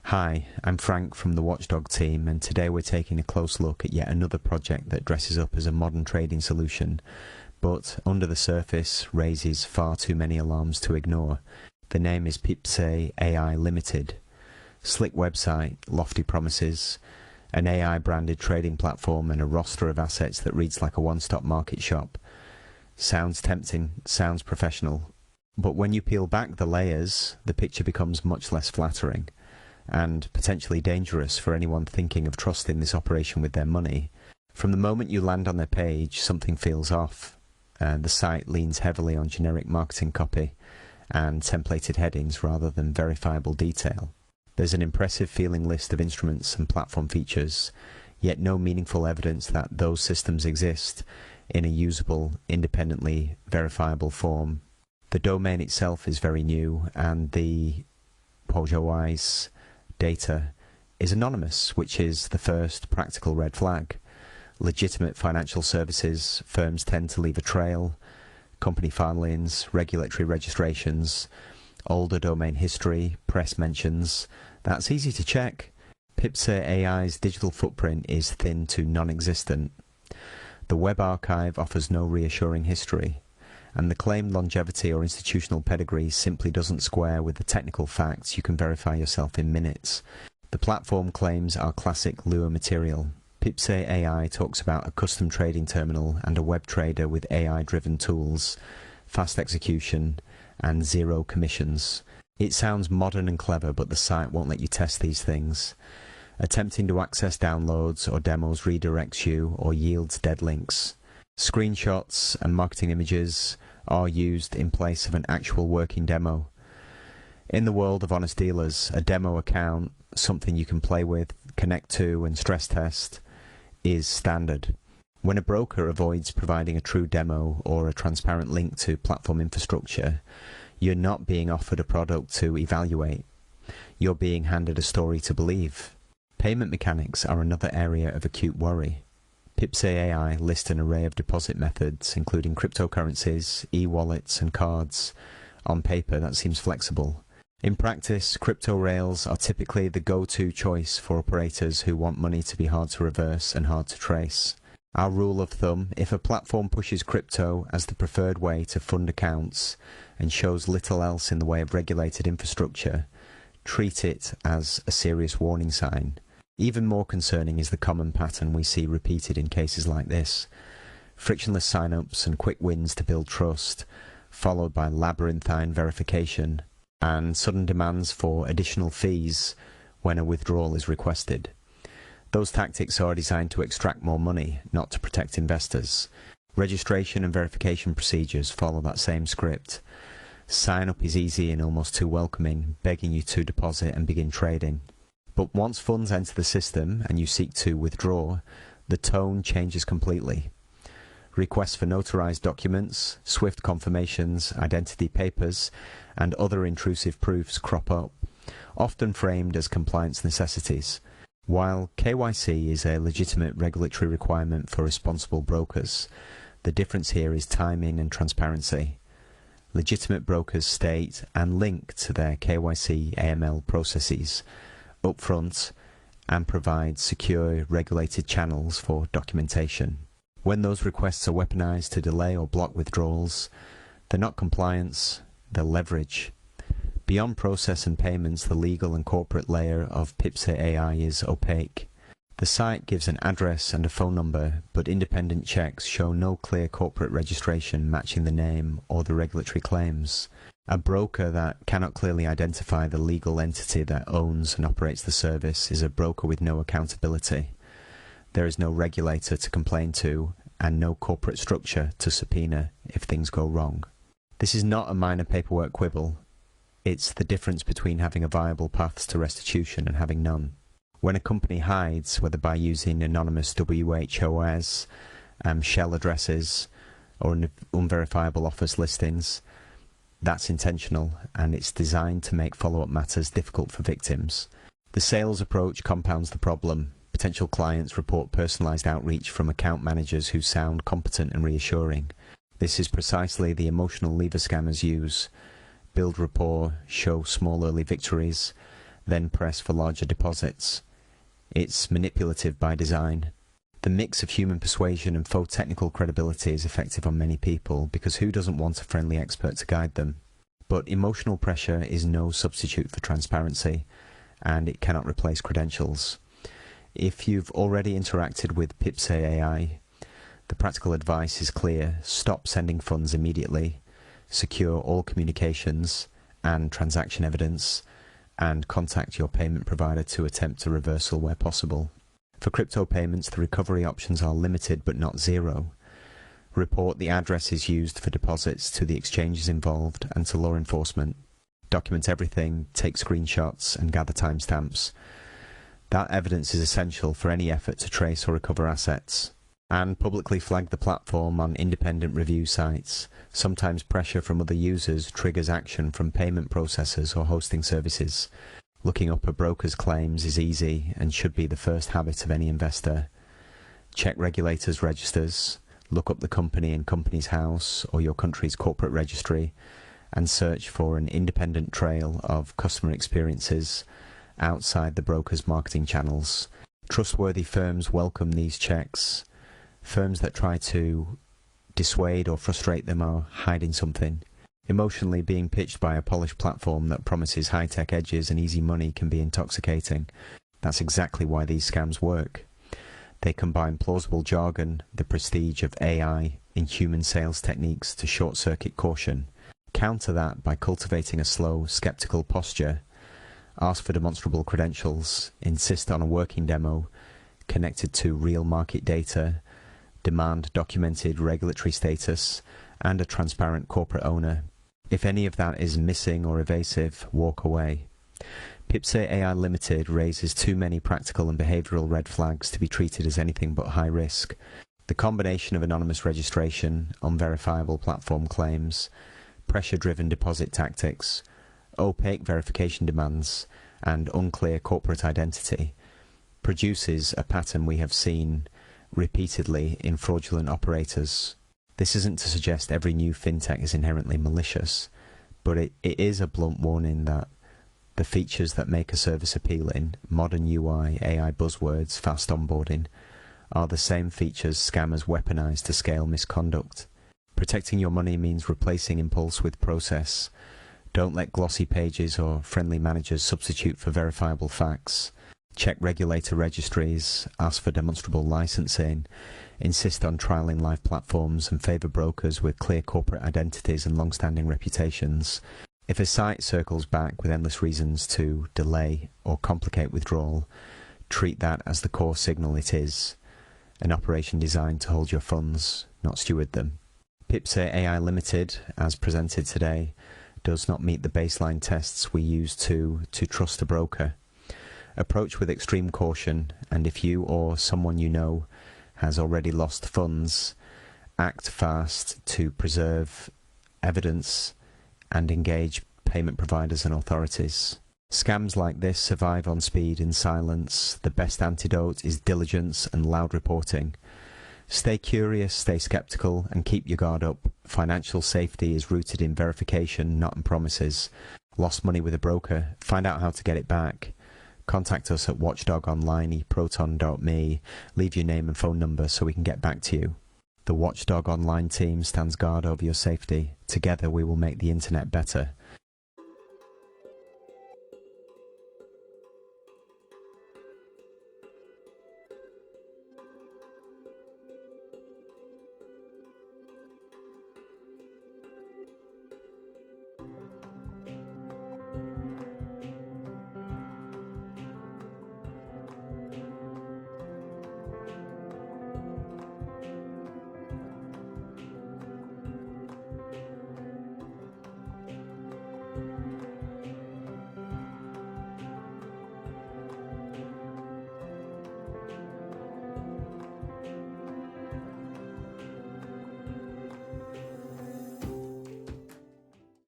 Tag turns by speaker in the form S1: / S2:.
S1: Hi, I'm Frank from the Watchdog team, and today we're taking a close look at yet another project that dresses up as a modern trading solution, but under the surface raises far too many alarms to ignore. The name is Pipze AI Limited. Slick website, lofty promises, an AI-branded trading platform, and a roster of assets that reads like a one-stop market shop. Sounds tempting, sounds professional, but when you peel back the layers, the picture becomes much less flattering and potentially dangerous for anyone thinking of trusting this operation with their money. From the moment you land on their page, something feels off. The site leans heavily on generic marketing copy and templated headings rather than verifiable detail. There's an impressive feeling list of instruments and platform features, yet no meaningful evidence that those systems exist in a usable, independently verifiable form. The domain itself is very new, and the WHOIS data is anonymous, which is the first practical red flag. Legitimate financial services firms tend to leave a trail: company filings, regulatory registrations, older domain history, press mentions. That's easy to check. Pipze AI's digital footprint is thin to non-existent. The web archive offers no reassuring history, and the claimed longevity or institutional pedigree simply doesn't square with the technical facts you can verify yourself in minutes. The platform claims are classic lure material. Pipze AI talks about a custom trading terminal and a web trader with AI-driven tools, fast execution, and zero commissions. It sounds modern and clever, but the site won't let you test these things. Attempting to access downloads or demos redirects you or yields dead links. Screenshots and marketing images are used in place of an actual working demo. In the world of honest dealers, a demo account, something you can play with, connect to, and stress test, is standard. When a broker avoids providing a true demo or a transparent link to platform infrastructure, you're not being offered a product to evaluate. You're being handed a story to believe. Payment mechanics are another area of acute worry. Pipze AI lists an array of deposit methods, including cryptocurrencies, e-wallets, and cards. On paper, that seems flexible. In practice, crypto rails are typically the go-to choice for operators who want money to be hard to reverse and hard to trace. Our rule of thumb: if a platform pushes crypto as the preferred way to fund accounts and shows little else in the way of regulated infrastructure, treat it as a serious warning sign. Even more concerning is the common pattern we see repeated in cases like this: frictionless sign-ups and quick wins to build trust, followed by labyrinthine verification and sudden demands for additional fees when a withdrawal is requested. Those tactics are designed to extract more money, not to protect investors. Registration and verification procedures follow that same script. Sign-up is easy and almost too welcoming, begging you to deposit and begin trading. But once funds enter the system and you seek to withdraw, the tone changes completely. Requests for notarized documents, SWIFT confirmations, identity papers, and other intrusive proofs crop up, often framed as compliance necessities. While KYC is a legitimate regulatory requirement for responsible brokers, the difference here is timing and transparency. Legitimate brokers state and link to their KYC AML processes upfront and provide secure, regulated channels for documentation. When those requests are weaponized to delay or block withdrawals, they're not compliance, they're leverage. Beyond process and payments, the legal and corporate layer of Pipze AI is opaque. The site gives an address and a phone number, but independent checks show no clear corporate registration matching the name or the regulatory claims. A broker that cannot clearly identify the legal entity that owns and operates the service is a broker with no accountability. There is no regulator to complain to and no corporate structure to subpoena if things go wrong. This is not a minor paperwork quibble. It's the difference between having a viable path to restitution and having none. When a company hides, whether by using anonymous WHOIS, shell addresses, or unverifiable office listings, that's intentional, and it's designed to make follow-up matters difficult for victims. The sales approach compounds the problem. Potential clients report personalized outreach from account managers who sound competent and reassuring. This is precisely the emotional lever scammers use. Build rapport, show small early victories, then press for larger deposits. It's manipulative by design. The mix of human persuasion and faux technical credibility is effective on many people because who doesn't want a friendly expert to guide them? But emotional pressure is no substitute for transparency, and it cannot replace credentials. If you've already interacted with Pipze AI, the practical advice is clear: stop sending funds immediately, secure all communications and transaction evidence, and contact your payment provider to attempt a reversal where possible. For crypto payments, the recovery options are limited but not zero. Report the addresses used for deposits to the exchanges involved and to law enforcement. Document everything, take screenshots, and gather timestamps. That evidence is essential for any effort to trace or recover assets. And publicly flag the platform on independent review sites. Sometimes pressure from other users triggers action from payment processors or hosting services. Looking up a broker's claims is easy and should be the first habit of any investor. Check regulators' registers, look up the company in Companies House or your country's corporate registry, and search for an independent trail of customer experiences outside the broker's marketing channels. Trustworthy firms welcome these checks. Firms that try to dissuade or frustrate them are hiding something. Emotionally, being pitched by a polished platform that promises high-tech edges and easy money can be intoxicating. That's exactly why these scams work. They combine plausible jargon, the prestige of AI, inhuman sales techniques to short-circuit caution. Counter that by cultivating a slow, skeptical posture. Ask for demonstrable credentials, insist on a working demo connected to real market data, demand documented regulatory status, and a transparent corporate owner. If any of that is missing or evasive, walk away. Pipze AI Limited raises too many practical and behavioral red flags to be treated as anything but high risk. The combination of anonymous registration, unverifiable platform claims, pressure-driven deposit tactics, opaque verification demands, and unclear corporate identity produces a pattern we have seen repeatedly in fraudulent operators. This isn't to suggest every new fintech is inherently malicious, but it is a blunt warning that the features that make a service appealing, modern UI, AI buzzwords, fast onboarding, are the same features scammers weaponize to scale misconduct. Protecting your money means replacing impulse with process. Don't let glossy pages or friendly managers substitute for verifiable facts. Check regulator registries, ask for demonstrable licensing, insist on trialing live platforms, and favor brokers with clear corporate identities and long-standing reputations. If a site circles back with endless reasons to delay or complicate withdrawal, treat that as the core signal it is, an operation designed to hold your funds, not steward them. Pipze AI Limited, as presented today, does not meet the baseline tests we use to trust a broker. Approach with extreme caution, and if you or someone you know has already lost funds, act fast to preserve evidence and engage payment providers and authorities. Scams like this survive on speed and silence. The best antidote is diligence and loud reporting. Stay curious, stay skeptical, and keep your guard up. Financial safety is rooted in verification, not in promises. Lost money with a broker? Find out how to get it back. Contact us at watchdogonline@proton.me. Leave your name and phone number so we can get back to you. The Watchdog Online team stands guard over your safety. Together we will make the internet better.